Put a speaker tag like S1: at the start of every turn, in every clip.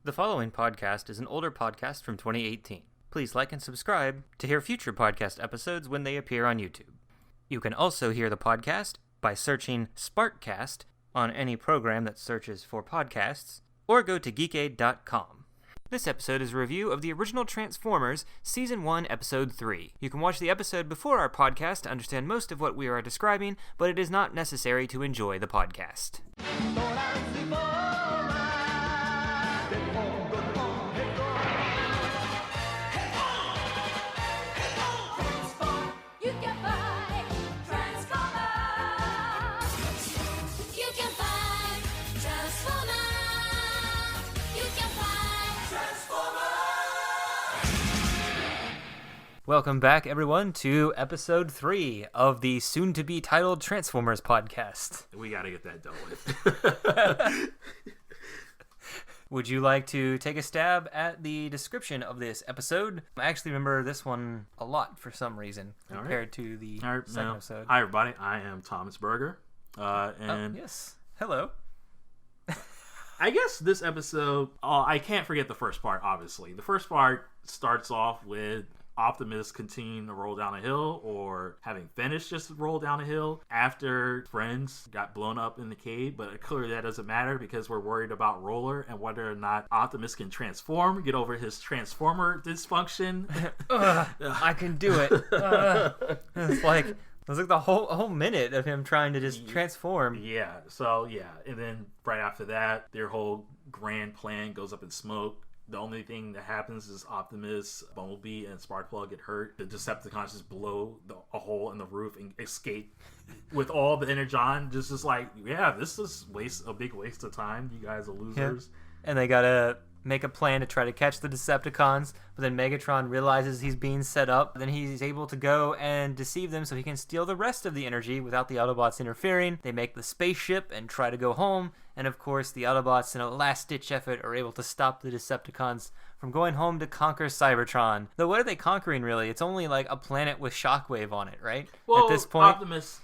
S1: The following podcast is an older podcast from 2018. Please like and subscribe to hear future podcast episodes when they appear on YouTube. You can also hear the podcast by searching Sparkcast on any program that searches for podcasts, or go to geekaid.com. This episode is a review of the original Transformers Season 1, Episode 3. You can watch the episode before our podcast to understand most of what we are describing, but it is not necessary to enjoy the podcast. Welcome back, everyone, to Episode 3 of the soon-to-be titled Transformers podcast.
S2: We gotta get that done with.
S1: Would you like to take a stab at the description of this episode? I actually remember this one a lot for some reason, compared to the second episode.
S2: Hi, everybody. I am Thomas Berger.
S1: Yes. Hello.
S2: I guess this episode, I can't forget the first part, obviously. The first part starts off with Optimus continuing to roll down a hill, or having finished just roll down a hill after friends got blown up in the cave, but clearly that doesn't matter because we're worried about Roller and whether or not Optimus can transform, get over his transformer dysfunction.
S1: I can do it. It's like the whole minute of him trying to just transform.
S2: Yeah, and then right after that, their whole grand plan goes up in smoke. The only thing that happens is Optimus, Bumblebee, and Sparkplug get hurt. The Decepticons just blow a hole in the roof and escape with all the Energon. Just like, this is a big waste of time. You guys are losers.
S1: Yeah. And they gotta make a plan to try to catch the Decepticons, but then Megatron realizes he's being set up. Then he's able to go and deceive them so he can steal the rest of the energy without the Autobots interfering. They make the spaceship and try to go home, and of course the Autobots, in a last-ditch effort, are able to stop the Decepticons from going home to conquer Cybertron. Though what are they conquering, really? It's only like a planet with Shockwave on it, right?
S2: Well,
S1: at this point,
S2: Optimus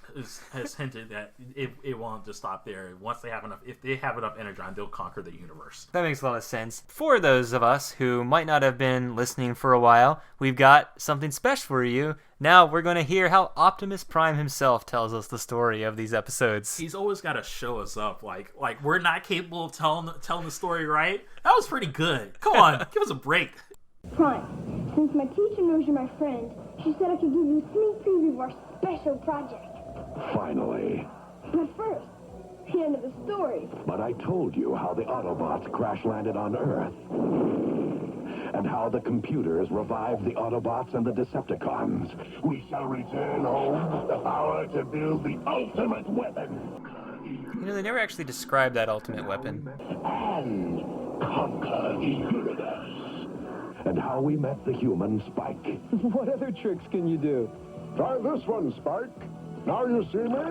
S2: has hinted that it won't just stop there. Once they have enough, if they have enough Energon, they'll conquer the universe.
S1: That makes a lot of sense. For those of us who might not have been listening for a while, we've got something special for you. Now we're going to hear how Optimus Prime himself tells us the story of these episodes.
S2: He's always got to show us up, like we're not capable of telling the story right. That was pretty good. Come on, give us a break.
S3: Prime, since my teacher knows you're my friend, she said I could give you a sneak preview of our special project.
S4: Finally.
S3: But first, the end of the story.
S4: But I told you how the Autobots crash-landed on Earth. And how the computers revived the Autobots and the Decepticons. We shall return home the power to build the ultimate weapon.
S1: You know, they never actually described that ultimate weapon.
S4: And conquer the universe. And how we met the human Spike.
S5: What other tricks can you do?
S6: Try this one, Spike. Now you see me.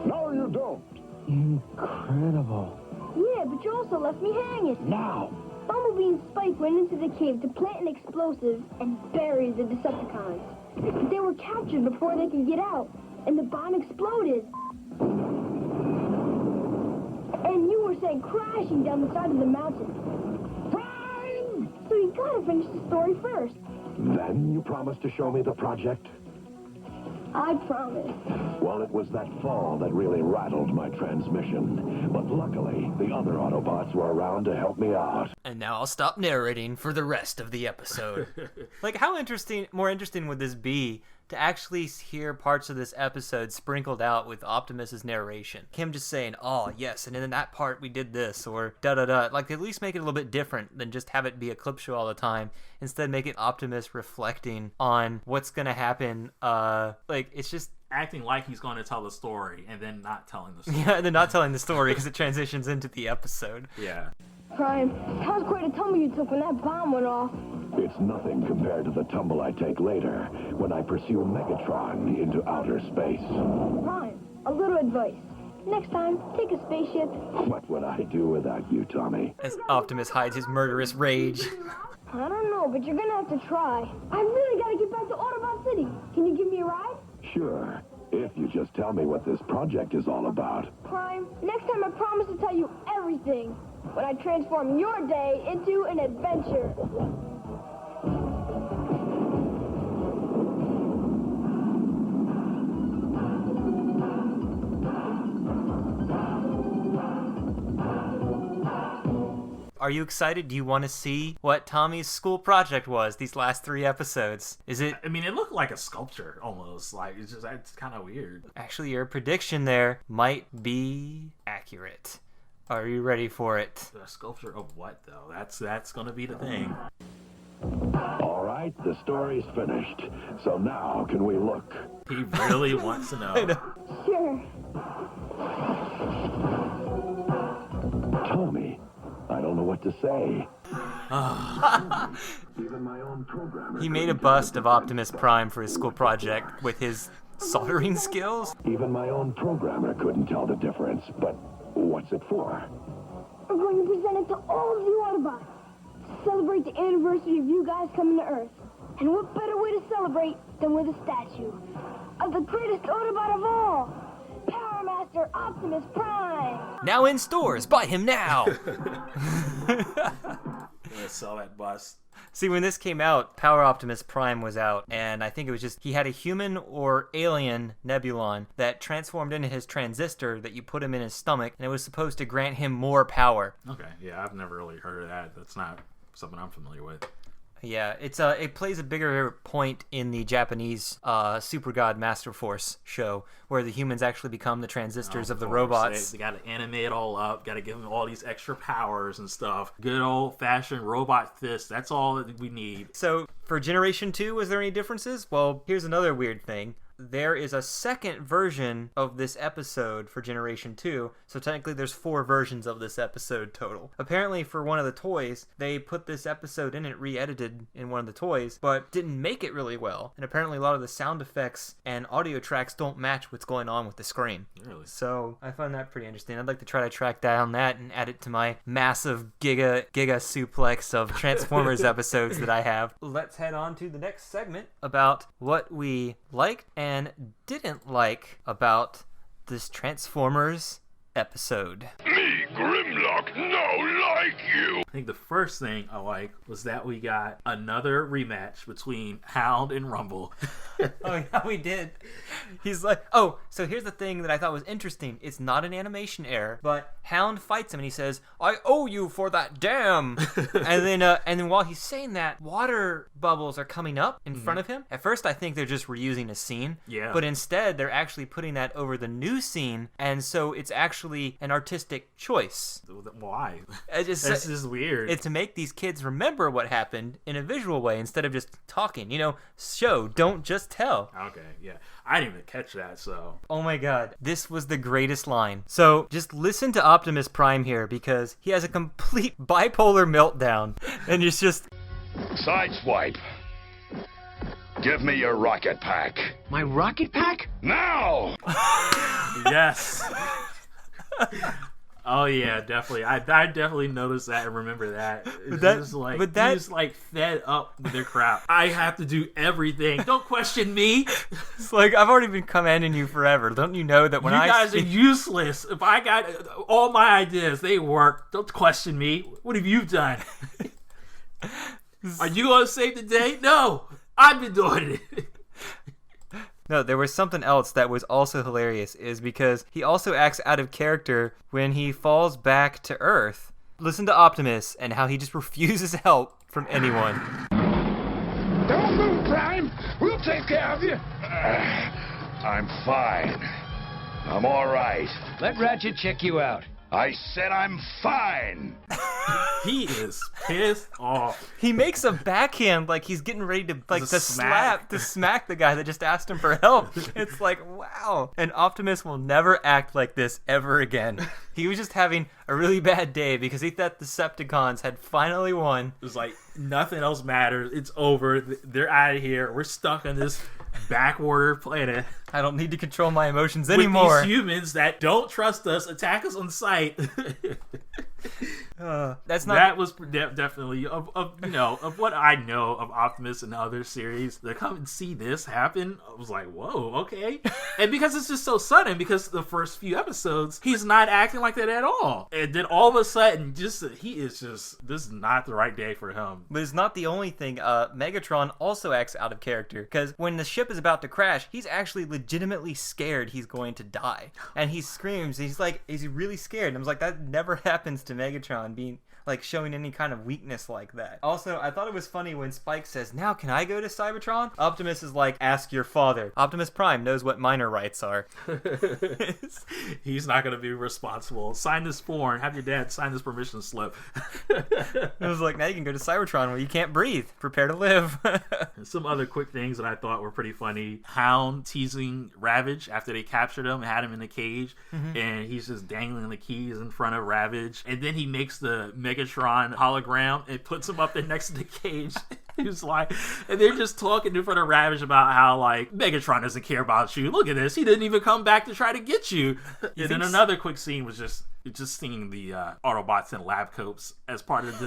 S6: Now you don't.
S5: Incredible.
S3: Yeah, but you also left me hanging.
S4: Now.
S3: Bumblebee and Spike went into the cave to plant an explosive and bury the Decepticons. They were captured before they could get out, and the bomb exploded. And you were sent crashing down the side of the mountain.
S4: Prime!
S3: So you gotta finish the story first.
S4: Then you promised to show me the project?
S3: I promise.
S4: Well, it was that fall that really rattled my transmission. But luckily, the other Autobots were around to help me out.
S1: And now I'll stop narrating for the rest of the episode. Like, how more interesting would this be to actually hear parts of this episode sprinkled out with Optimus's narration? Him just saying, oh, yes, and in that part we did this, or da-da-da. Like, at least make it a little bit different than just have it be a clip show all the time. Instead, make it Optimus reflecting on what's going to happen. It's just
S2: acting like he's going to tell the story and then not telling the story.
S1: Yeah, and then not telling the story because it transitions into the episode.
S2: Yeah.
S3: Prime, that was quite a tumble you took when that bomb went off.
S4: It's nothing compared to the tumble I take later when I pursue Megatron into outer space.
S3: Prime, a little advice. Next time, take a spaceship.
S4: What would I do without you, Tommy?
S1: As Optimus hides his murderous rage.
S3: I don't know, but you're gonna have to try. I really gotta get back to Autobot City. Can you give me a ride?
S4: Sure, if you just tell me what this project is all about.
S3: Prime, next time I promise to tell you everything. when I transform your day into an adventure.
S1: Are you excited? Do you want to see what Tommy's school project was these last 3 episodes? Is it...
S2: I mean, it looked like a sculpture, almost. Like, it's kind of weird.
S1: Actually, your prediction there might be accurate. Are you ready for it?
S2: A sculpture of what, though? That's going to be the thing.
S4: All right, the story's finished. So now can we look?
S2: He really wants to know.
S3: Sure.
S4: Tommy, I don't know what to say. Even my own programmer.
S1: He made a bust of Optimus Prime for his school project with his soldering skills.
S4: Even my own programmer couldn't tell the difference. But what's it for?
S3: We're going to present it to all of you Autobots to celebrate the anniversary of you guys coming to Earth. And what better way to celebrate than with a statue of the greatest Autobot of all, Power Master Optimus Prime.
S1: Now in stores. Buy him now.
S2: Gonna sell that bus.
S1: See, when this came out, Power Optimus Prime was out, and I think it was just, he had a human or alien Nebulon that transformed into his transistor that you put him in his stomach, and it was supposed to grant him more power.
S2: Okay, yeah, I've never really heard of that. That's not something I'm familiar with.
S1: Yeah, it plays a bigger point in the Japanese Super God Master Force show, where the humans actually become the transistors of the robots.
S2: They got to animate it all up, got to give them all these extra powers and stuff. Good old-fashioned robot fist, that's all that we need.
S1: So, for Generation 2, was there any differences? Well, here's another weird thing. There is a second version of this episode for Generation 2, so technically there's 4 versions of this episode total. Apparently for one of the toys, they put this episode in it re-edited in one of the toys, but didn't make it really well. And apparently a lot of the sound effects and audio tracks don't match what's going on with the screen.
S2: Really?
S1: So I find that pretty interesting. I'd like to try to track down that and add it to my massive giga suplex of Transformers episodes that I have. Let's head on to the next segment about what we liked and didn't like about this Transformers episode.
S6: Me, Grimlock, no like you!
S2: I think the first thing I liked was that we got another rematch between Hound and Rumble.
S1: Oh, yeah, we did. He's like, oh, so here's the thing that I thought was interesting. It's not an animation error, but Hound fights him and he says, I owe you for that dam. and then while he's saying that, water bubbles are coming up in front of him. At first, I think they're just reusing a scene.
S2: Yeah.
S1: But instead, they're actually putting that over the new scene, and so it's actually an artistic choice.
S2: Why?
S1: This
S2: is weird.
S1: It's to make these kids remember what happened in a visual way instead of just talking. You know, show, don't just tell.
S2: Okay, yeah. I didn't even catch that, so.
S1: Oh my god, this was the greatest line. So just listen to Optimus Prime here, because he has a complete bipolar meltdown, and it's just...
S6: Sideswipe. Give me your rocket pack.
S5: My rocket pack?
S6: Now!
S2: Yes. Oh yeah, definitely. I definitely noticed that and remember that. He's like fed up with their crap. I have to do everything. Don't question me.
S1: It's like, I've already been commanding you forever. Don't you know that when
S2: you guys are useless. If I got all my ideas, they work. Don't question me. What have you done? Are you gonna save the day? No, I've been doing it.
S1: No, there was something else that was also hilarious, is because he also acts out of character when he falls back to Earth. Listen to Optimus and how he just refuses help from anyone.
S6: Don't move, Prime. We'll take care of you. I'm fine. I'm all right.
S5: Let Ratchet check you out.
S6: I said I'm fine.
S2: He is pissed off.
S1: He makes a backhand like he's getting ready to
S2: smack
S1: the guy that just asked him for help. It's like, wow. And Optimus will never act like this ever again. He was just having a really bad day because he thought the Decepticons had finally won.
S2: It was like, nothing else matters. It's over. They're out of here. We're stuck on this backwater planet.
S1: I don't need to control my emotions anymore.
S2: With these humans that don't trust us, attack us on sight.
S1: That's not.
S2: That was definitely of what I know of Optimus and other series. To come and see this happen, I was like, whoa, okay. And because it's just so sudden, because the first few episodes, he's not acting like that at all. And then all of a sudden, this is not the right day for him.
S1: But it's not the only thing. Megatron also acts out of character, because when the ship is about to crash, he's actually legitimately scared he's going to die. And he screams, he's like, is he really scared? And I was like, that never happens to Megatron being like showing any kind of weakness like that. Also, I thought it was funny when Spike says, now can I go to Cybertron? Optimus is like, ask your father. Optimus Prime knows what minor rights are.
S2: He's not going to be responsible. Sign this form. Have your dad sign this permission slip.
S1: It was like, now you can go to Cybertron where you can't breathe. Prepare to live.
S2: Some other quick things that I thought were pretty funny. Hound teasing Ravage after they captured him and had him in the cage. And he's just dangling the keys in front of Ravage. And then he makes the Megatron hologram and puts him up there next to the cage. He's like, and they're just talking in front of Ravage about how, like, Megatron doesn't care about you. Look at this. He didn't even come back to try to get you. And then another quick scene was just seeing the Autobots in lab coats as part of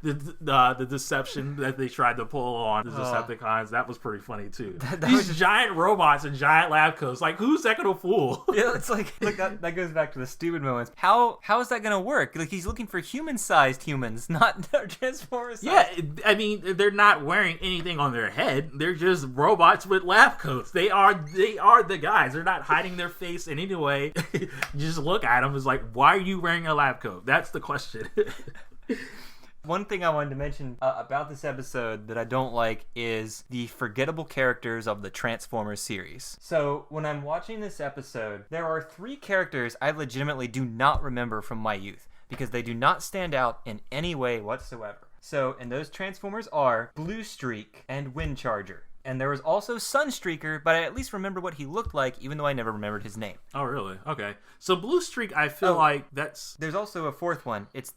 S2: the deception that they tried to pull on the Decepticons. That was pretty funny too. These giant robots in giant lab coats. Like, who's that gonna fool?
S1: Yeah, it's like that goes back to the stupid moments. How is that gonna work? Like, he's looking for human-sized humans, not Transformers.
S2: Yeah, I mean, they're not wearing anything on their head. They're just robots with lab coats. They are the guys. They're not hiding their face in any way. You just look at them. It's like, why are you wearing a lab coat? That's the question.
S1: One thing I wanted to mention about this episode that I don't like is the forgettable characters of the Transformers series. So when I'm watching this episode, there are 3 characters I legitimately do not remember from my youth because they do not stand out in any way whatsoever. So, and those Transformers are Blue Streak and Windcharger. And there was also Sunstreaker, but I at least remember what he looked like, even though I never remembered his name.
S2: Oh, really? Okay. So Blue Streak, I feel like that's...
S1: There's also a 4th one. It's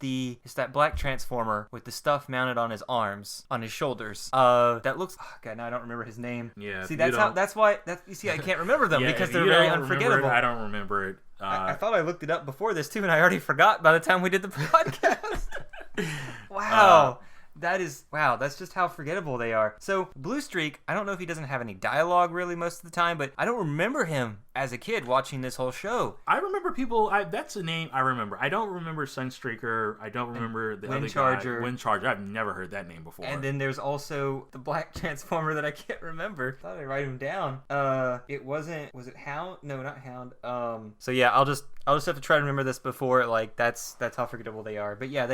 S1: that black Transformer with the stuff mounted on his arms, on his shoulders. That looks... Oh, God, now I don't remember his name.
S2: Yeah.
S1: See, you see, I can't remember them because they're very unforgettable.
S2: I don't remember it.
S1: I thought I looked it up before this, too, and I already forgot by the time we did the podcast. Wow. That's just how forgettable they are. So, Blue Streak, I don't know if he doesn't have any dialogue really most of the time, but I don't remember him as a kid watching this whole show.
S2: I remember people, that's a name I remember. I don't remember Sunstreaker. I don't remember the other guy. Windcharger. I've never heard that name before.
S1: And then there's also the black Transformer that I can't remember. I thought I write him down. Was it Hound? No, not Hound. So yeah, I'll just have to try to remember this before, like, that's how forgettable they are. But yeah,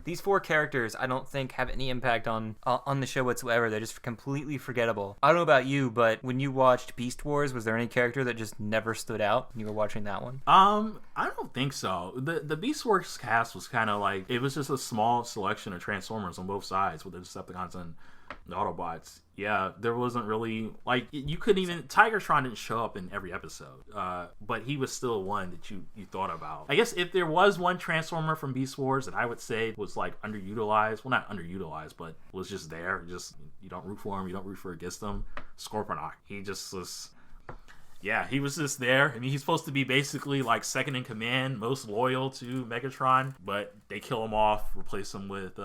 S1: these 4 characters, I don't think have any impact on the show whatsoever. They're just completely forgettable. I don't know about you, but when you watched Beast Wars, was there any character that just never stood out when you were watching that one?
S2: I don't think so. The Beast Wars cast was kind of like, it was just a small selection of Transformers on both sides with the Decepticons and the Autobots. Yeah, there wasn't really, like, you couldn't even, Tigertron didn't show up in every episode, but he was still one that you thought about. I guess if there was one Transformer from Beast Wars that I would say was, like, underutilized, well, not underutilized, but was just there, just, you don't root for him, you don't root for against him, Scorponok. He just was... Yeah, he was just there. I mean, he's supposed to be basically like second in command, most loyal to Megatron, but they kill him off, replace him with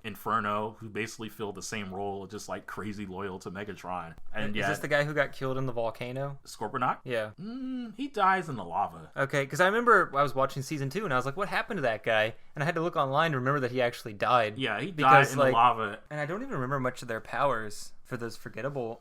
S2: Inferno, who basically filled the same role, just like crazy loyal to Megatron. And
S1: is this the guy who got killed in the volcano?
S2: Scorponok?
S1: Yeah.
S2: He dies in the lava.
S1: Okay, because I remember I was watching season 2 and I was like, what happened to that guy? And I had to look online to remember that he actually died.
S2: Yeah, he died in the lava.
S1: And I don't even remember much of their powers. For those forgettable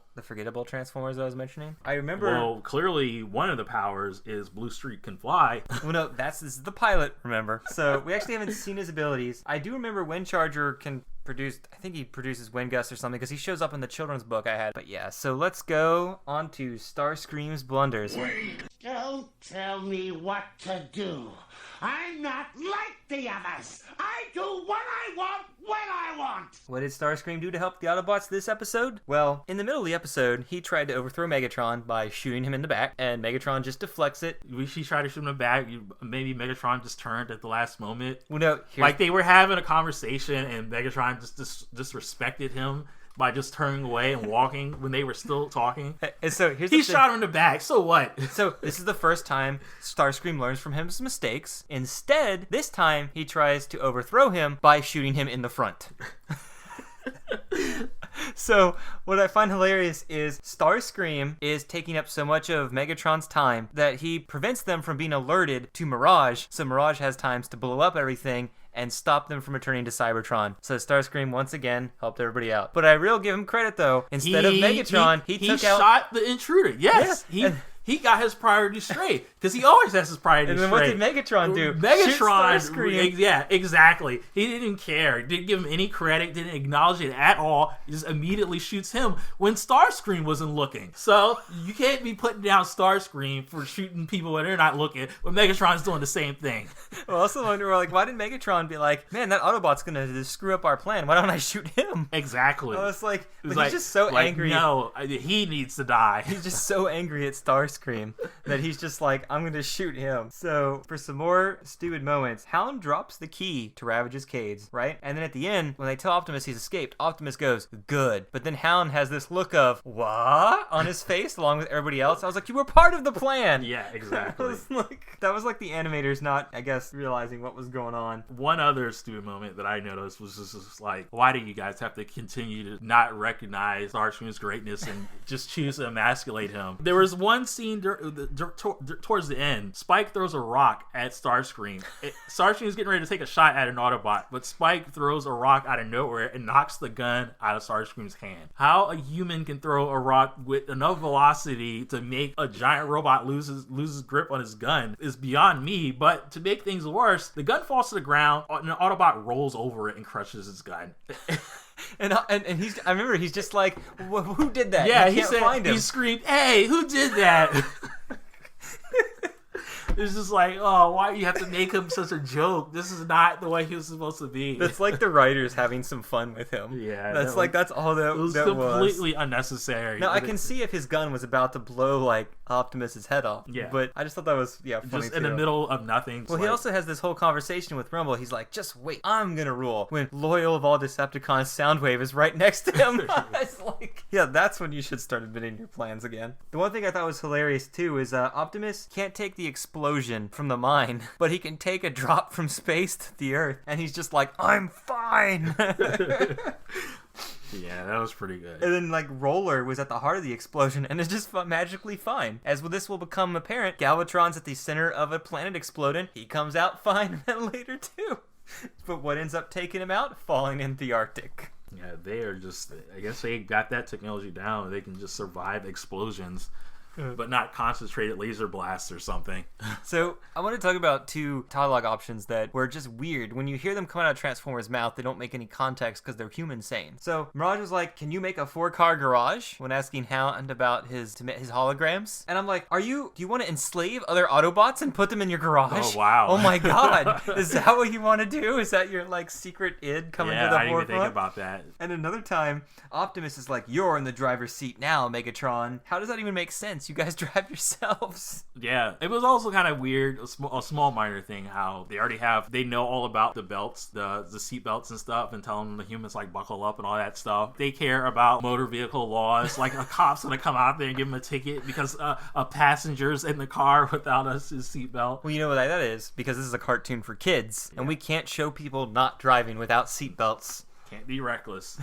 S1: Transformers that I was mentioning, I remember.
S2: Well, clearly one of the powers is Blue Streak can fly.
S1: Well, no, this is the pilot. Remember, so we actually haven't seen his abilities. I do remember Windcharger can produce. I think he produces wind gusts or something because he shows up in the children's book I had. But yeah, so let's go on to Starscream's blunders.
S7: Wait! Don't tell me what to do. I'm not like the others. I do what I want when I want.
S1: What did Starscream do to help the Autobots this episode? Well, in the middle of the episode, he tried to overthrow Megatron by shooting him in the back, and Megatron just deflects it.
S2: She tried to shoot him in the back. Maybe Megatron just turned at the last moment.
S1: Well, no,
S2: like they were having a conversation, and Megatron just disrespected him. by just turning away and walking when they were still talking.
S1: And so here's
S2: he
S1: the thing.
S2: shot him in the back. So what?
S1: So this is the first time Starscream learns from his mistakes. Instead, this time he tries to overthrow him by shooting him in the front. So what I find hilarious is Starscream is taking up so much of Megatron's time that he prevents them from being alerted to Mirage, so Mirage has times to blow up everything and stop them from returning to Cybertron. So Starscream once again helped everybody out. But I will give him credit though. Instead of Megatron, he took out...
S2: shot the intruder. Yes,
S1: Yeah.
S2: He got his priorities straight because he always has his priorities straight.
S1: And then what did Megatron do?
S2: Megatron,
S1: Shoot Starscream.
S2: yeah, exactly. He didn't even care. Didn't give him any credit. Didn't acknowledge it at all. He just immediately shoots him when Starscream wasn't looking. So you can't be putting down Starscream for shooting people when they're not looking. When Megatron's doing the same thing.
S1: Well, I also wonder, like, why didn't Megatron be like, man, that Autobot's gonna just screw up our plan. Why don't I shoot him?
S2: Exactly.
S1: I was like,
S2: He's
S1: he's just so angry.
S2: No, he needs to die.
S1: He's just so angry at Starscream that he's just like, I'm going to shoot him. So for some more stupid moments, Hound drops the key to Ravage's cage, right? And then at the end, when they tell Optimus he's escaped, Optimus goes, good. But then Hound has this look of, what? On his face, along with everybody else. I was like, you were part of the plan.
S2: Yeah, exactly.
S1: That was like the animators not, I guess, realizing what was going on.
S2: One other stupid moment that I noticed was just like, why do you guys have to continue to not recognize Starscream's greatness and just choose to emasculate him? There was one scene towards the end. Spike throws a rock at Starscream. Starscream's getting ready to take a shot at an Autobot, but Spike throws a rock out of nowhere and knocks the gun out of Starscream's hand. How a human can throw a rock with enough velocity to make a giant robot lose his grip on his gun is beyond me, but to make things worse, the gun falls to the ground and an Autobot rolls over it and crushes his gun.
S1: And I remember he's just like, who did that?
S2: Yeah,
S1: he can't find him.
S2: He screamed, hey, who did that? It's just like, oh, why do you have to make him such a joke? This is not the way he was supposed to be.
S1: That's like the writers having some fun with him.
S2: Yeah.
S1: That's all that was.
S2: It was completely unnecessary.
S1: Now, I can see if his gun was about to blow, like, Optimus's head off.
S2: Yeah.
S1: But I just thought that was, funny
S2: just in the middle of nothing.
S1: Well, he also has this whole conversation with Rumble. He's like, just wait, I'm gonna rule. When loyal of all Decepticons, Soundwave is right next to him. It's like, yeah, that's when you should start admitting your plans again. The one thing I thought was hilarious, too, is Optimus can't take the explosion from the mine, but he can take a drop from space to the Earth, and he's just like, I'm fine.
S2: Yeah, that was pretty good.
S1: And then, like, Roller was at the heart of the explosion and is just magically fine. As this will become apparent, Galvatron's at the center of a planet exploding. He comes out fine later, too. But what ends up taking him out? Falling in the Arctic.
S2: Yeah, they are just, I guess they got that technology down. They can just survive explosions. But not concentrated laser blasts or something.
S1: So I want to talk about two dialogue options that were just weird. When you hear them coming out of Transformers' mouth, they don't make any context because they're human sane. So Mirage was like, can you make a 4-car garage? When asking Hound about his holograms. And I'm like, do you want to enslave other Autobots and put them in your garage?
S2: Oh, wow.
S1: Oh my god. Is that what you want to do? Is that your, like, secret id coming to the forefront?
S2: I didn't even think about that.
S1: And another time, Optimus is like, you're in the driver's seat now, Megatron. How does that even make sense? You guys drive yourselves.
S2: Yeah, it was also kind of weird, a small minor thing, how they know all about the belts, the seat belts and stuff, and telling the humans, like, buckle up and all that stuff. They care about motor vehicle laws, like a cop's gonna come out there and give him a ticket because a passenger's in the car without his seatbelt.
S1: Well, you know what that is, because this is a cartoon for kids, and we can't show people not driving without seatbelts.
S2: Can't be reckless.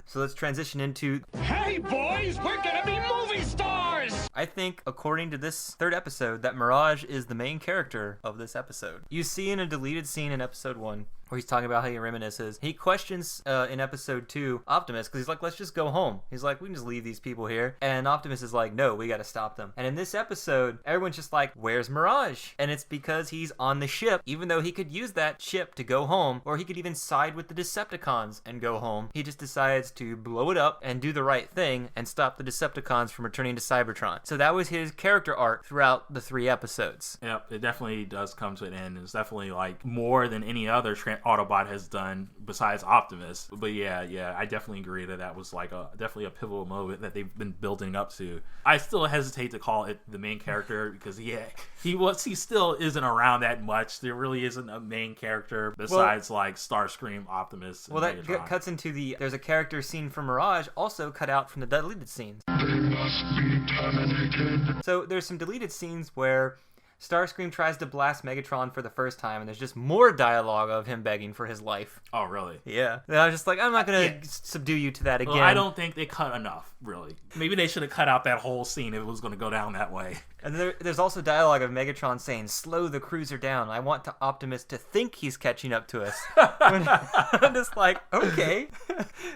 S1: So let's transition into...
S6: Hey, boys, we're gonna be movie stars!
S1: I think, according to this third episode, that Mirage is the main character of this episode. You see in a deleted scene in episode 1, where he's talking about how he reminisces. He questions in episode 2 Optimus, because he's like, let's just go home. He's like, we can just leave these people here. And Optimus is like, no, we gotta stop them. And in this episode, everyone's just like, where's Mirage? And it's because he's on the ship, even though he could use that ship to go home, or he could even side with the Decepticons and go home. He just decides to blow it up and do the right thing and stop the Decepticons from returning to Cybertron. So that was his character arc throughout the 3 episodes.
S2: Yep, it definitely does come to an end. It's definitely, like, more than any other Autobot has done besides Optimus. But yeah, I definitely agree that was like definitely a pivotal moment that they've been building up to. I still hesitate to call it the main character because he still isn't around that much. There really isn't a main character besides like Starscream, Optimus, and Megatron.
S1: Cuts into there's a character scene from Mirage also cut out from the deleted scenes.
S6: They must be terminated.
S1: So there's some deleted scenes where Starscream tries to blast Megatron for the first time, and there's just more dialogue of him begging for his life.
S2: Oh, really?
S1: Yeah. And I was just like, I'm not going to subdue you to that again.
S2: Well, I don't think they cut enough, really. Maybe they should have cut out that whole scene if it was going to go down that way.
S1: And there's also dialogue of Megatron saying, slow the cruiser down. I want Optimus to think he's catching up to us. I'm just like, okay.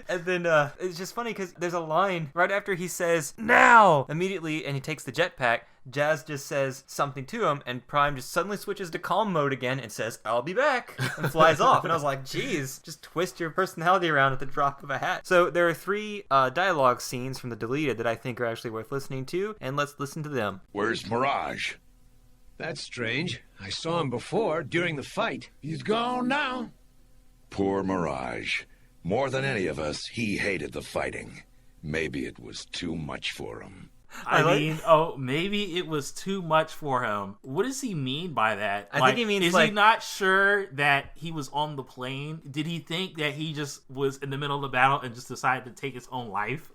S1: And then it's just funny because there's a line right after he says, now! Immediately, and he takes the jetpack, Jazz just says something to him, and Prime just suddenly switches to calm mode again and says, I'll be back, and flies off. And I was like, geez, just twist your personality around at the drop of a hat. So there are 3 dialogue scenes from the deleted that I think are actually worth listening to, and let's listen to them.
S6: Where's Mirage?
S5: That's strange. I saw him before, during the fight.
S7: He's gone now.
S6: Poor Mirage. More than any of us, he hated the fighting. Maybe it was too much for him.
S2: Maybe it was too much for him. What does he mean by that?
S1: I think he means
S2: is he not sure that he was on the plane? Did he think that he just was in the middle of the battle and just decided to take his own life?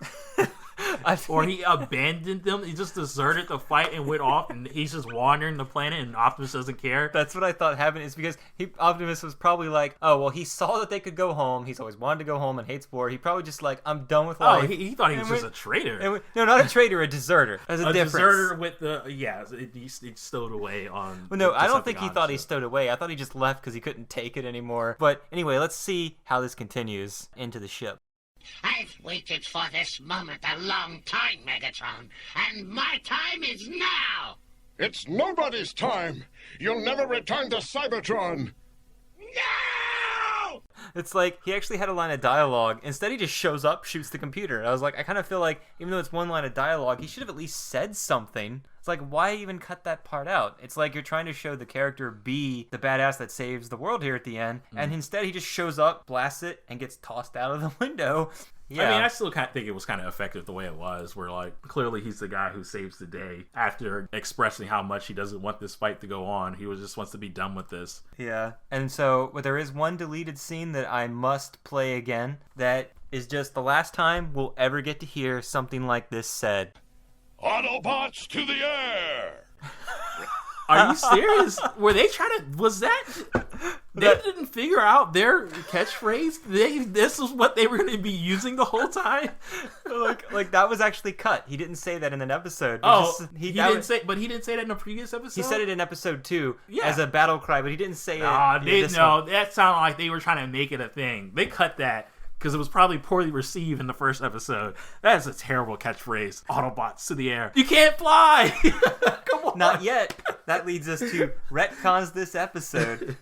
S2: Or he abandoned them? He just deserted the fight and went off, and he's just wandering the planet, and Optimus doesn't care?
S1: That's what I thought happened, is because Optimus was probably like, oh, well, he saw that they could go home. He's always wanted to go home and hates war. He probably just like, I'm done with life.
S2: Oh, he thought he was just a traitor.
S1: No, not a traitor, a deserter. There's a difference.
S2: Deserter with he stowed away on...
S1: Well, no, I don't think he thought he stowed away. I thought he just left because he couldn't take it anymore. But anyway, let's see how this continues into the ship.
S7: I've waited for this moment a long time, Megatron, and my time is now!
S6: It's nobody's time. You'll never return to Cybertron.
S7: No!
S1: It's like he actually had a line of dialogue. Instead, he just shows up, shoots the computer. And I was like, I kind of feel like even though it's one line of dialogue, he should have at least said something. It's like, why even cut that part out? It's like you're trying to show the character be the badass that saves the world here at the end, and instead he just shows up, blasts it, and gets tossed out of the window. Yeah.
S2: I mean, I still kind of think it was kind of effective the way it was, where like clearly he's the guy who saves the day after expressing how much he doesn't want this fight to go on. He just wants to be done with this.
S1: Yeah, and so there is one deleted scene that I must play again that is just the last time we'll ever get to hear something like this said.
S6: Autobots to the air!
S2: Are you serious? Were they trying to... Was that... They didn't figure out their catchphrase? This is what they were going to be using the whole time?
S1: like that was actually cut. He didn't say that in an episode.
S2: He didn't say that in a previous episode?
S1: He said it in episode 2 as a battle cry, but he didn't say it.
S2: That sounded like they were trying to make it a thing. They cut that because it was probably poorly received in the first episode. That is a terrible catchphrase. Autobots to the air. You can't fly! Come on.
S1: Not yet. That leads us to retcons this episode.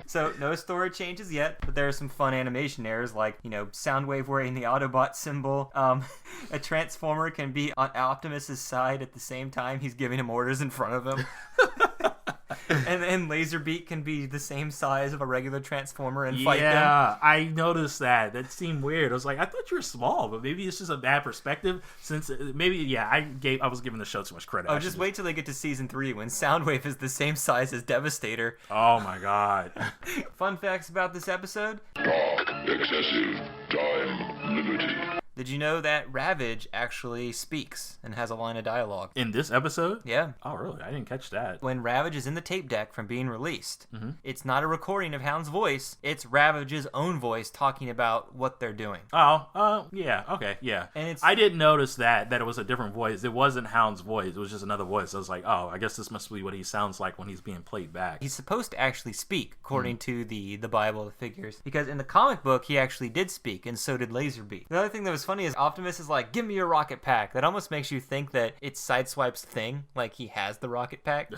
S1: So, no story changes yet, but there are some fun animation errors like, Soundwave wearing the Autobot symbol. A Transformer can be on Optimus's side at the same time he's giving him orders in front of him. And Laserbeak can be the same size of a regular Transformer and fight them.
S2: Yeah, I noticed that. That seemed weird. I was like, I thought you were small, but maybe it's just a bad perspective. Since I was giving the show too much credit.
S1: Oh, just wait till they get to season 3 when Soundwave is the same size as Devastator.
S2: Oh my god.
S1: Fun facts about this episode.
S6: Dark, excessive, time, liberty.
S1: Did you know that Ravage actually speaks and has a line of dialogue?
S2: In this episode?
S1: Yeah.
S2: Oh, really? I didn't catch that.
S1: When Ravage is in the tape deck from being released, it's not a recording of Hound's voice. It's Ravage's own voice talking about what they're doing.
S2: Oh, yeah. Okay, yeah.
S1: And
S2: I didn't notice that it was a different voice. It wasn't Hound's voice. It was just another voice. I was like, oh, I guess this must be what he sounds like when he's being played back.
S1: He's supposed to actually speak, according to the Bible, the figures. Because in the comic book, he actually did speak, and so did Laserbeak. The other thing that was funny is Optimus is like, give me your rocket pack. That almost makes you think that it's Sideswipe's thing, like he has the rocket pack.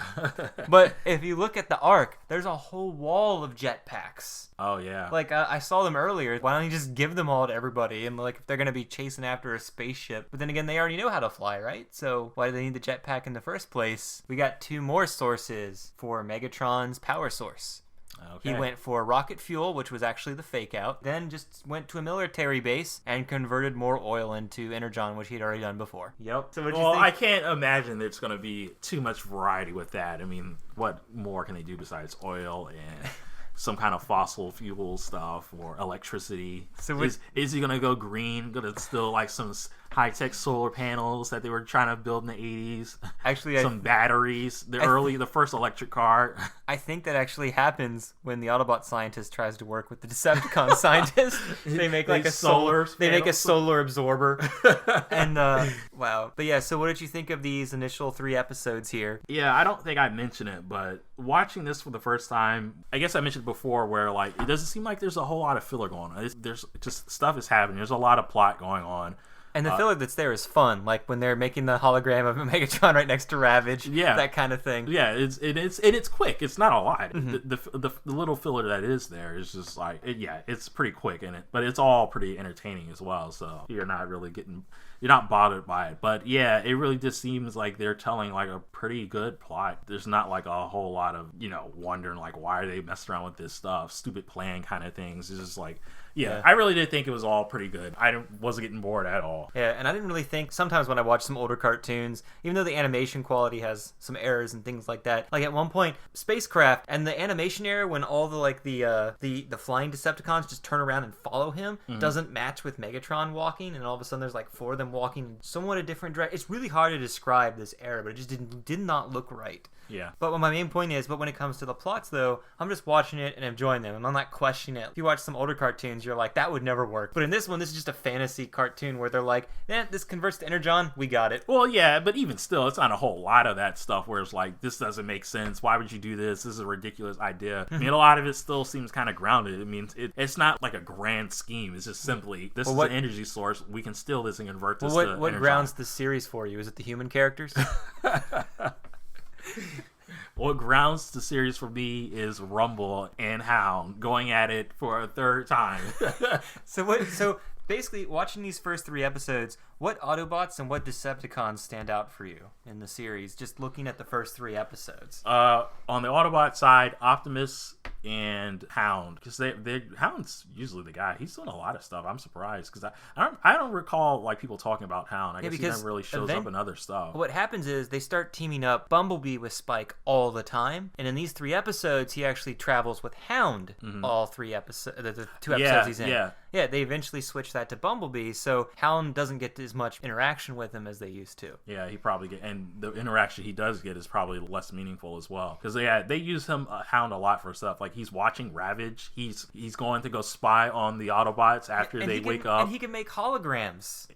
S1: But if you look at the arc, there's a whole wall of jetpacks.
S2: Oh, yeah.
S1: Like, I saw them earlier. Why don't you just give them all to everybody? And, like, if they're going to be chasing after a spaceship. But then again, they already know how to fly, right? So why do they need the jetpack in the first place? We got 2 more sources for Megatron's power source. He went for rocket fuel, which was actually the fake out, then just went to a military base and converted more oil into energon, which he'd already done before. Yep. So what do you think?
S2: I can't imagine there's going to be too much variety with that. I mean, what more can they do besides oil and some kind of fossil fuel stuff or electricity? So is he going to go green? Going to still like some high-tech solar panels that they were trying to build in the 80s?
S1: Actually,
S2: some batteries. The first electric car.
S1: I think that actually happens when the Autobot scientist tries to work with the Decepticon scientist. They make like a solar. They make a solar absorber. And wow. But yeah. So what did you think of these initial 3 episodes here?
S2: Yeah, I don't think I mentioned it, but watching this for the first time, I guess I mentioned before where like it doesn't seem like there's a whole lot of filler going on. There's just stuff is happening. There's a lot of plot going on.
S1: And the filler that's there is fun, like when they're making the hologram of Megatron right next to Ravage, that kind of thing.
S2: Yeah, it's quick. It's not a lot. Mm-hmm. The little filler that is there is just like it's pretty quick in it, but it's all pretty entertaining as well. So you're not bothered by it. But yeah, it really just seems like they're telling like a pretty good plot. There's not like a whole lot of wondering like why are they messing around with this stuff, stupid plan kind of things. It's just like. Yeah, I really did think it was all pretty good. I wasn't getting bored at all.
S1: Yeah, and I didn't really think, sometimes when I watch some older cartoons, even though the animation quality has some errors and things like that, like at one point, Spacecraft and the animation error when all the like the flying Decepticons just turn around and follow him doesn't match with Megatron walking, and all of a sudden there's like 4 of them walking in somewhat a different direction. It's really hard to describe this error, but it just did not look right.
S2: Yeah.
S1: But what my main point is, when it comes to the plots, though, I'm just watching it and enjoying them. And I'm not questioning it. If you watch some older cartoons, you're like, that would never work. But in this one, this is just a fantasy cartoon where they're like, this converts to energon, we got it.
S2: Well, yeah, but even still, it's not a whole lot of that stuff where it's like, this doesn't make sense. Why would you do this? This is a ridiculous idea. I mean, a lot of it still seems kind of grounded. I mean, it's not like a grand scheme. It's just simply, this is an energy source. We can steal this and convert this to energon.
S1: What grounds the series for you? Is it the human characters?
S2: What grounds the series for me is Rumble and Hound going at it for a 3rd time.
S1: So basically, watching these first 3 episodes, what Autobots and what Decepticons stand out for you in the series? Just looking at the first 3 episodes.
S2: On the Autobot side, Optimus and Hound, because Hound's usually the guy. He's doing a lot of stuff. I'm surprised because I don't recall like people talking about Hound. I guess he never really shows up in other stuff.
S1: What happens is they start teaming up Bumblebee with Spike all the time, and in these 3 episodes, he actually travels with Hound all 3 episodes. The 2 episodes he's in. Yeah, they eventually switch that to Bumblebee, so Hound doesn't get as much interaction with him as they used to.
S2: Yeah, he probably and the interaction he does get is probably less meaningful as well, because they use Hound a lot for stuff like he's watching Ravage. He's going to go spy on the Autobots after they wake up,
S1: and he can make holograms.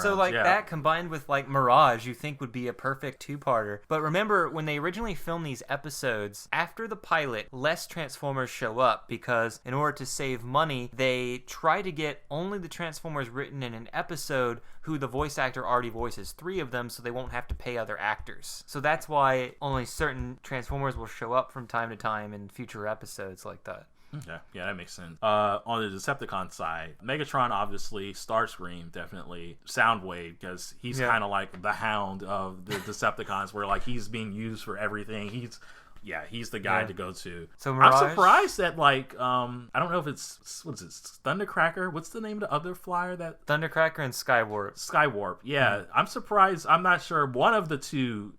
S2: So
S1: that combined with like Mirage, you think would be a perfect 2-parter. But remember, when they originally filmed these episodes, after the pilot, less Transformers show up because in order to save money, they try to get only the Transformers written in an episode who the voice actor already voices 3 of them, so they won't have to pay other actors. So that's why only certain Transformers will show up from time to time in future episodes like that.
S2: Okay, yeah, that makes sense. On the Decepticon side, Megatron, obviously, Starscream, definitely, Soundwave, because he's kind of like the Hound of the Decepticons, where like he's being used for everything. He's the guy to go to.
S1: So Mirage?
S2: I'm surprised that I don't know if it's Thundercracker. What's the name of the other flyer that?
S1: Thundercracker and Skywarp.
S2: Skywarp. Yeah, I'm surprised. I'm not sure. One of those two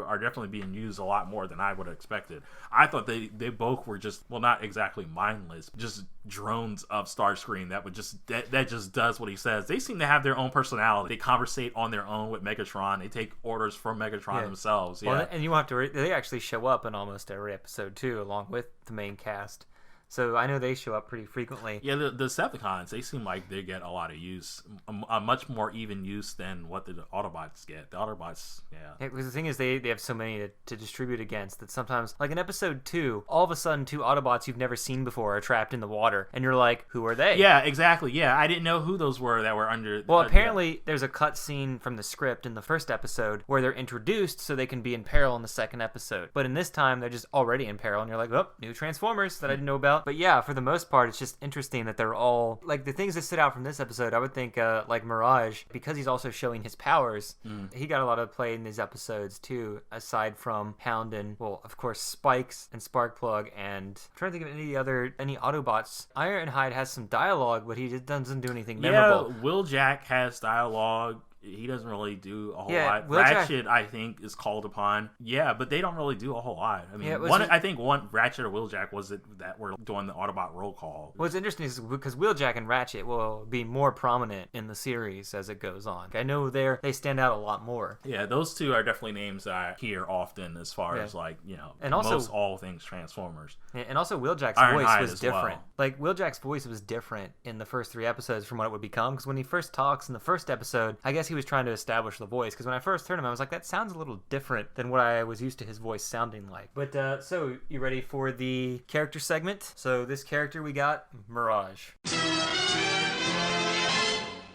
S2: are definitely being used a lot more than I would have expected. I thought they both were just not exactly mindless, just drones of Starscream that would that just does what he says. They seem to have their own personality. They conversate on their own with Megatron. They take orders from Megatron themselves. Yeah,
S1: well, and you have to. They actually show up in almost every episode too, along with the main cast. So I know they show up pretty frequently.
S2: Yeah, the Decepticons, they seem like they get a lot of use, a much more even use than what the Autobots get. The Autobots,
S1: because the thing is, they have so many to distribute against that sometimes, like in episode 2, all of a sudden 2 Autobots you've never seen before are trapped in the water, and you're like, who are they?
S2: Yeah, exactly. Yeah, I didn't know who those were that were under.
S1: Well, apparently there's a cut scene from the script in the first episode where they're introduced so they can be in peril in the second episode. But in this time, they're just already in peril, and you're like, oh, new Transformers that I didn't know about. out. But yeah, for the most part, it's just interesting that they're all, like, the things that stood out from this episode, I would think, like Mirage, because he's also showing his powers, he got a lot of play in these episodes, too, aside from Hound and, well, of course, Spikes and Sparkplug, and I'm trying to think of any Autobots. Ironhide has some dialogue, but he just doesn't do anything memorable.
S2: Yeah, Wheeljack has dialogue. He doesn't really do a whole lot.
S1: Wheeljack,
S2: Ratchet, I think, is called upon. Yeah, but they don't really do a whole lot. I mean, I think one Ratchet or Wheeljack was it that were doing the Autobot roll call.
S1: What's interesting is because Wheeljack and Ratchet will be more prominent in the series as it goes on. I know they stand out a lot more.
S2: Yeah, those two are definitely names that I hear often as far as, like, you know,
S1: and also,
S2: most all things Transformers.
S1: And also Wheeljack's voice was different. Like, Wheeljack's voice was different in the first 3 episodes from what it would become, because when he first talks in the first episode, I guess he was trying to establish the voice, because when I first heard him, I was like, that sounds a little different than what I was used to his voice sounding like. But, so, you ready for the character segment? So, this character we got, Mirage.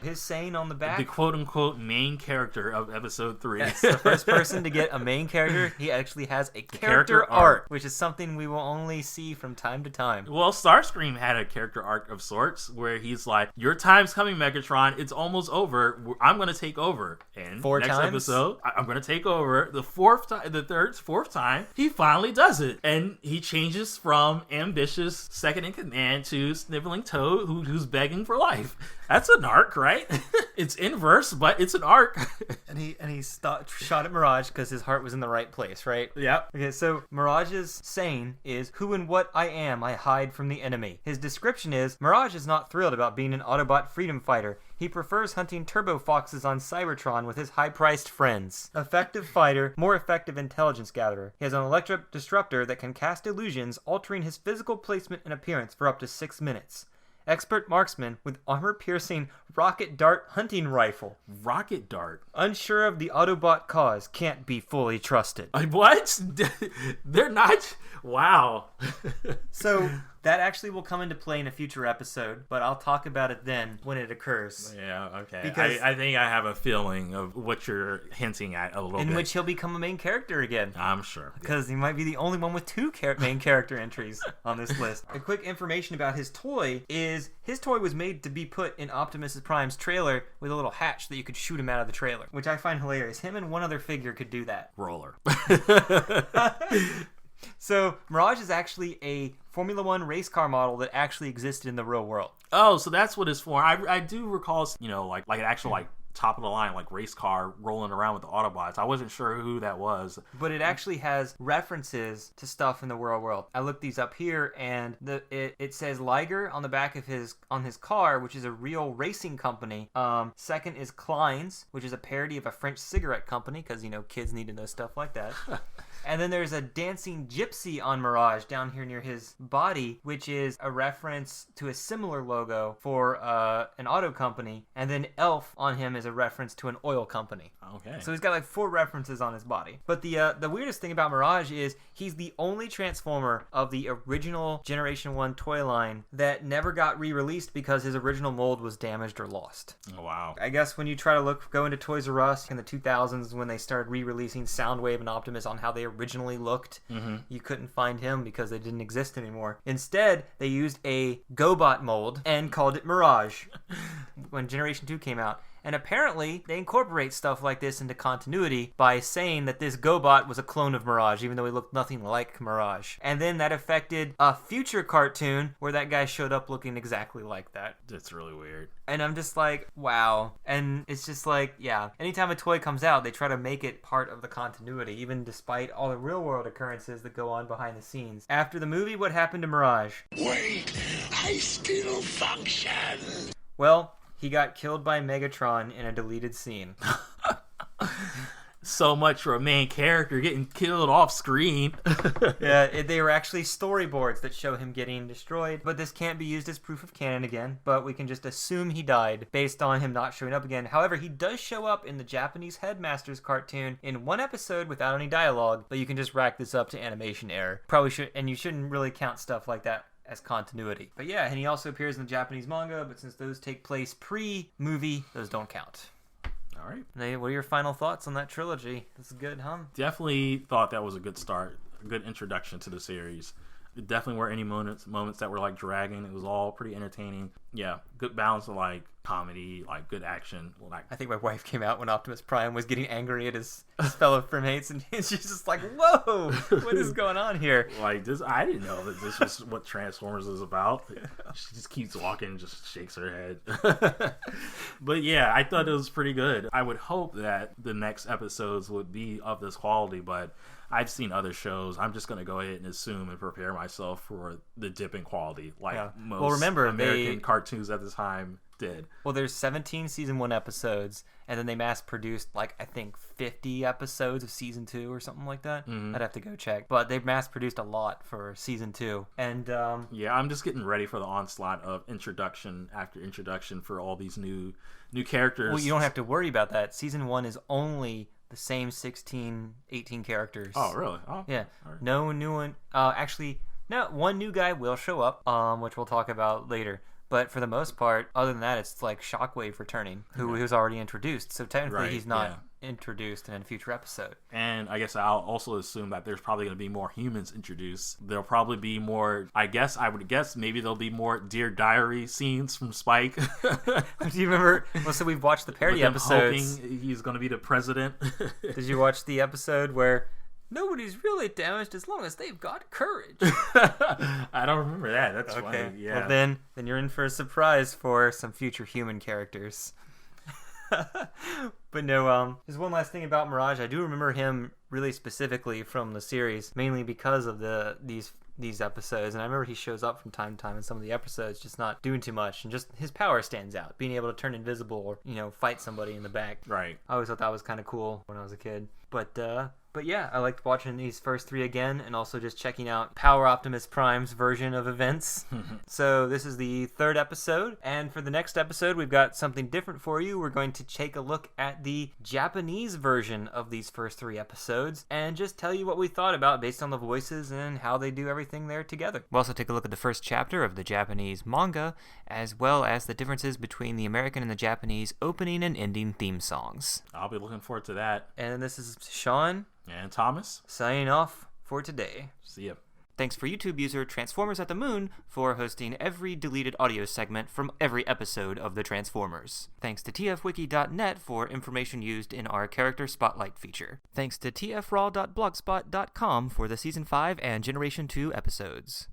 S1: His saying on the back.
S2: The quote-unquote main character of episode 3.
S1: Yes, the first person to get a main character. He actually has a character arc, which is something we will only see from time to time.
S2: Well, Starscream had a character arc of sorts where he's like, your time's coming, Megatron. It's almost over. I'm going to take over. And
S1: 4
S2: next
S1: times?
S2: episode, I'm going to take over. The fourth time, he finally does it. And he changes from ambitious second in command to sniveling toad who's begging for life. That's an arc, right? It's inverse, but it's an arc.
S1: and he shot at Mirage because his heart was in the right place, right?
S2: Yep.
S1: Okay, so Mirage's saying is, who and what I am, I hide from the enemy. His description is, Mirage is not thrilled about being an Autobot freedom fighter. He prefers hunting turbo foxes on Cybertron with his high-priced friends. Effective fighter, more effective intelligence gatherer. He has an electric disruptor that can cast illusions, altering his physical placement and appearance for up to 6 minutes. Expert marksman with armor-piercing rocket dart hunting rifle.
S2: Rocket dart?
S1: Unsure of the Autobot cause, can't be fully trusted.
S2: What? They're not? Wow.
S1: So, that actually will come into play in a future episode, but I'll talk about it then when it occurs.
S2: Yeah, okay.
S1: Because
S2: I think I have a feeling of what you're hinting at a little bit.
S1: In which he'll become a main character again.
S2: I'm sure.
S1: Because he might be the only one with 2 main character entries on this list. A quick information about his toy is, his toy was made to be put in Optimus Prime's trailer with a little hatch that you could shoot him out of the trailer, which I find hilarious. Him and one other figure could do that.
S2: Roller.
S1: So, Mirage is actually a Formula 1 race car model that actually existed in the real world.
S2: Oh, so that's what it's for. I do recall, you know, like an actual, like, top of the line, like, race car rolling around with the Autobots. I wasn't sure who that was.
S1: But it actually has references to stuff in the real world. I looked these up here, and it says Liger on the back of his car, which is a real racing company. Second is Klein's, which is a parody of a French cigarette company, because, you know, kids need to know stuff like that. And then there's a dancing gypsy on Mirage down here near his body, which is a reference to a similar logo for an auto company. And then Elf on him is a reference to an oil company.
S2: Okay.
S1: So he's got like 4 references on his body. But the weirdest thing about Mirage is he's the only Transformer of the original Generation 1 toy line that never got re-released because his original mold was damaged or lost.
S2: Oh, wow.
S1: I guess when you try to go into Toys R Us in the 2000s when they started re-releasing Soundwave and Optimus on how they originally looked, you couldn't find him because they didn't exist anymore. Instead, they used a GoBot mold and called it Mirage when Generation 2 came out. And apparently, they incorporate stuff like this into continuity by saying that this GoBot was a clone of Mirage, even though he looked nothing like Mirage. And then that affected a future cartoon where that guy showed up looking exactly like that.
S2: That's really weird.
S1: And I'm just like, wow. And it's just like, yeah. Anytime a toy comes out, they try to make it part of the continuity, even despite all the real-world occurrences that go on behind the scenes. After the movie, what happened to Mirage?
S7: Wait, I still function.
S1: Well, he got killed by Megatron in a deleted scene.
S2: So much for a main character getting killed off screen.
S1: Yeah, they were actually storyboards that show him getting destroyed, but this can't be used as proof of canon again, but we can just assume he died based on him not showing up again. However, he does show up in the Japanese Headmasters cartoon in 1 episode without any dialogue, but you can just rack this up to animation error. Probably should, and you shouldn't really count stuff like that as continuity. But yeah, and he also appears in the Japanese manga, but since those take place pre-movie, those don't count.
S2: All right.
S1: Nate, what are your final thoughts on that trilogy? This is good, huh?
S2: Definitely thought that was a good start, a good introduction to the series. There definitely weren't any moments that were like dragging. It was all pretty entertaining. Yeah, good balance of like comedy, like good action.
S1: I think my wife came out when Optimus Prime was getting angry at his fellow primates, and she's just like, "Whoa, what is going on here?"
S2: Like this, I didn't know that this was what Transformers is about. She just keeps walking, and just shakes her head. But yeah, I thought it was pretty good. I would hope that the next episodes would be of this quality, but I've seen other shows. I'm just going to go ahead and assume and prepare myself for the dip in quality, like most American cartoons at the time did.
S1: Well, there's 17 season 1 episodes, and then they mass produced like I think 50 episodes of season 2 or something like that. I'd have to go check, but they've mass produced a lot for season 2. And
S2: yeah, I'm just getting ready for the onslaught of introduction after introduction for all these new characters.
S1: Well, you don't have to worry about that. Season 1 is only the same 16, 18 characters.
S2: Oh, really? Oh,
S1: yeah.
S2: right.
S1: No new one. Actually, no. One new guy will show up, which we'll talk about later. But for the most part, other than that, it's like Shockwave returning, who was already introduced. So technically, he's not introduced in a future episode.
S2: And I guess I'll also assume that there's probably going to be more humans introduced. There'll probably be more. I would guess maybe there'll be more Dear Diary scenes from Spike.
S1: Do you remember? Well, so we've watched the parody episodes.
S2: Hoping he's going to be the president.
S1: Did you watch the episode where nobody's really damaged as long as they've got courage?
S2: I don't remember that. That's okay. Funny. Yeah.
S1: Well, then you're in for a surprise for some future human characters. But no, there's one last thing about Mirage. I do remember him really specifically from the series, mainly because of these episodes, and I remember he shows up from time to time in some of the episodes, just not doing too much, and just his power stands out, being able to turn invisible or fight somebody in the back.
S2: Right.
S1: I always thought that was kind of cool when I was a kid. But yeah, I liked watching these first 3 again, and also just checking out Power Optimus Prime's version of events. So this is the 3rd episode, and for the next episode, we've got something different for you. We're going to take a look at the Japanese version of these first 3 episodes, and just tell you what we thought about based on the voices and how they do everything there together. We'll also take a look at the first chapter of the Japanese manga, as well as the differences between the American and the Japanese opening and ending theme songs.
S2: I'll be looking forward to that.
S1: And this is Shawn
S2: and Thomas
S1: signing off for today.
S2: See ya.
S1: Thanks for YouTube user Transformers at the Moon for hosting every deleted audio segment from every episode of the Transformers. Thanks to tfwiki.net for information used in our Character Spotlight feature. Thanks to tfraw.blogspot.com for the Season 5 and Generation 2 episodes.